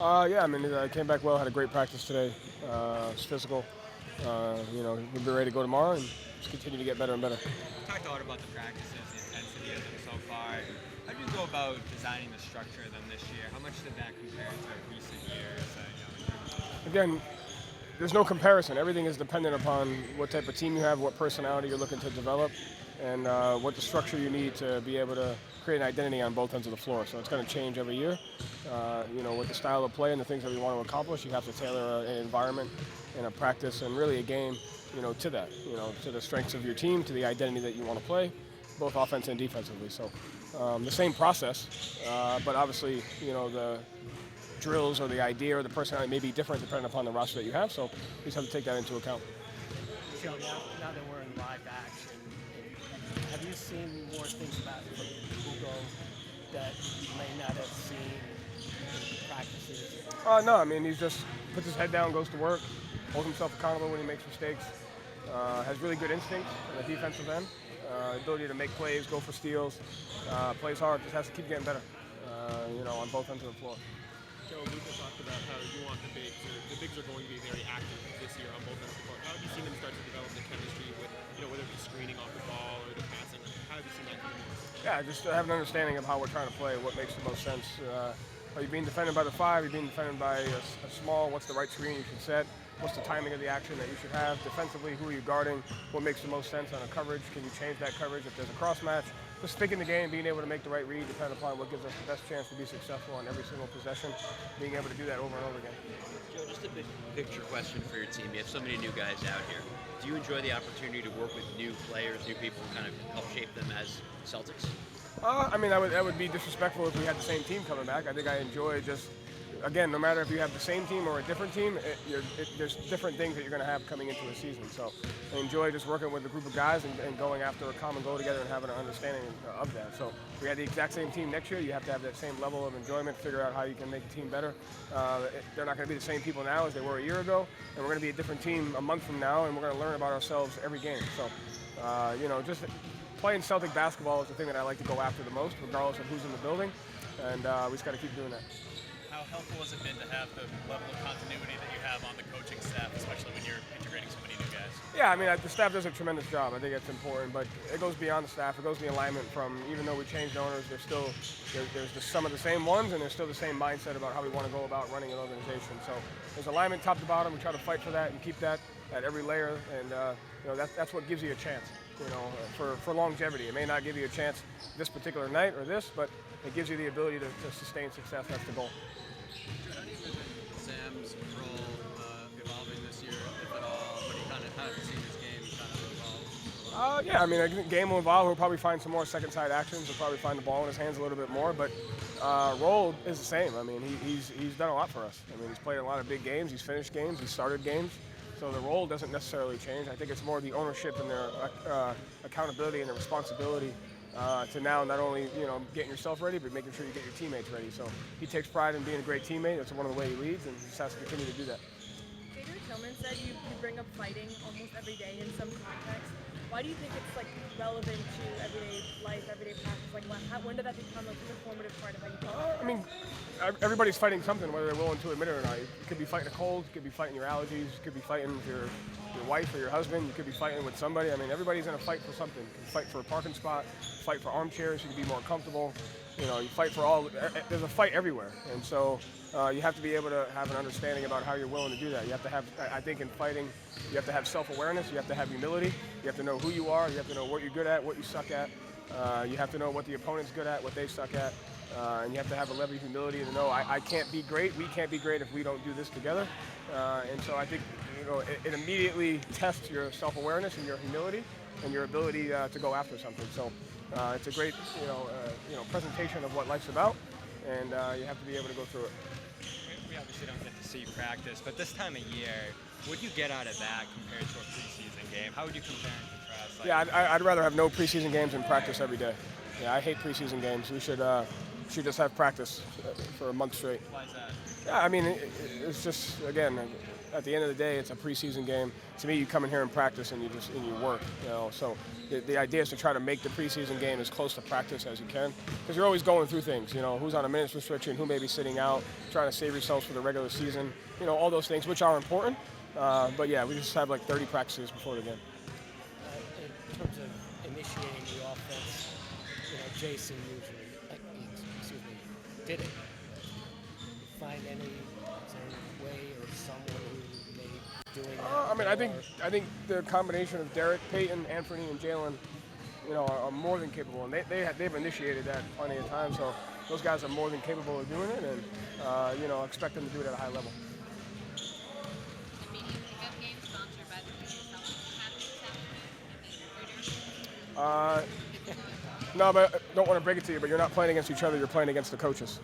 Yeah, I mean, I came back well, had a great practice today. It's physical. We'll be ready to go tomorrow and just continue to get better and better. You talked a lot about the practices, the intensity of them so far. How do you go about designing the structure of them this year? How much did that compare to recent years? Again, there's no comparison. Everything is dependent upon what type of team you have, what personality you're looking to develop, and what the structure you need to be able to create an identity on both ends of the floor. So it's going to change every year. With the style of play and the things that we want to accomplish, you have to tailor an environment and a practice and really a game, to that, to the strengths of your team, to the identity that you want to play, both offense and defensively. So the same process, but obviously, the drills or the idea or the personality may be different depending upon the roster that you have. So you just have to take that into account. Joe, now that we're in live action, have you seen more things about Hugo that you may not have seen in practices? No, I mean, he's just puts his head down, goes to work, holds himself accountable when he makes mistakes, has really good instincts on the defensive end, ability to make plays, go for steals, plays hard, just has to keep getting better, on both ends of the floor. Joe, Luka talked about how you want the bigs are going to be very active this year on both ends of the court. How have you seen them start to develop the chemistry with, whether it be screening off the ball or the passing? How have you seen that coming? Yeah, just have an understanding of how we're trying to play, what makes the most sense. Are you being defended by the five? Are you being defended by a small? What's the right screen you should set? What's the timing of the action that you should have? Defensively, who are you guarding? What makes the most sense on a coverage? Can you change that coverage if there's a cross match? Just thinking the game, being able to make the right read, depending upon what gives us the best chance to be successful on every single possession, being able to do that over and over again. Joe, just a big picture question for your team. You have so many new guys out here. Do you enjoy the opportunity to work with new players, new people, kind of help shape them as Celtics? That would be disrespectful if we had the same team coming back. I think I enjoy just, again, no matter if you have the same team or a different team, there's different things that you're going to have coming into a season. So I enjoy just working with a group of guys and going after a common goal together and having an understanding of that. So if we had the exact same team next year, you have to have that same level of enjoyment, figure out how you can make the team better. They're not going to be the same people now as they were a year ago, and we're going to be a different team a month from now, and we're going to learn about ourselves every game. So, just playing Celtic basketball is the thing that I like to go after the most, regardless of who's in the building, and we just got to keep doing that. How helpful has it been to have the level of continuity that you have on the coaching staff, especially when you're integrating so many new guys? Yeah, the staff does a tremendous job. I think it's important, but it goes beyond the staff. It goes the alignment from, even though we changed owners, there's some of the same ones, and there's still the same mindset about how we want to go about running an organization. So there's alignment top to bottom. We try to fight for that and keep that at every layer, and that's what gives you a chance. For longevity. It may not give you a chance this particular night or this, but it gives you the ability to sustain success. That's the goal. How do you envision Sam's role evolving this year, if at all? How have you seen his game kind of evolve? I think the game will evolve. We'll probably find some more second side actions. We'll probably find the ball in his hands a little bit more, but role is the same. He's done a lot for us. He's played a lot of big games. He's finished games. He's started games. So the role doesn't necessarily change. I think it's more the ownership and their accountability and the responsibility to now not only getting yourself ready, but making sure you get your teammates ready. So he takes pride in being a great teammate. That's one of the ways he leads, and he just has to continue to do that. Peter Tillman said you bring up fighting almost every day in some context. Why do you think it's relevant to everyday life, everyday practice? When did that become an informative part of how you play? Everybody's fighting something, whether they're willing to admit it or not. You could be fighting a cold, you could be fighting your allergies, you could be fighting with your wife or your husband, you could be fighting with somebody. Everybody's in a fight for something. You can fight for a parking spot, fight for armchairs, you can be more comfortable. You fight for there's a fight everywhere. And so you have to be able to have an understanding about how you're willing to do that. You have to have, I think in fighting, you have to have self-awareness, you have to have humility, you have to know who you are, you have to know what you're good at, what you suck at. You have to know what the opponent's good at, what they suck at. And you have to have a level of humility to know I can't be great, we can't be great if we don't do this together. And so I think it immediately tests your self-awareness and your humility and your ability to go after something. So it's a great presentation of what life's about, and you have to be able to go through it. We obviously don't get to see practice, but this time of year, what do you get out of that compared to a preseason game? How would you compare and contrast? I'd rather have no preseason games and practice every day. Yeah, I hate preseason games. We should should just have practice for a month straight. Why is that? Yeah, I mean, it's just, again, at the end of the day, it's a preseason game. To me, you come in here and practice and you work, you know. So the idea is to try to make the preseason game as close to practice as you can, because you're always going through things, you know, who's on a minutes restriction, who may be sitting out, trying to save yourselves for the regular season, you know, all those things, which are important. But yeah, we just have like 30 practices before the game. In terms of initiating the offense, you know, Jason usually, did it find any way or someone who may be doing that? I mean, I think the combination of Derek, Peyton, Anthony, and Jalen, you know, are more than capable, and they've initiated that plenty of times. So those guys are more than capable of doing it, and you know, expect them to do it at a high level. No, but don't want to break it to you, but you're not playing against each other. You're playing against the coaches.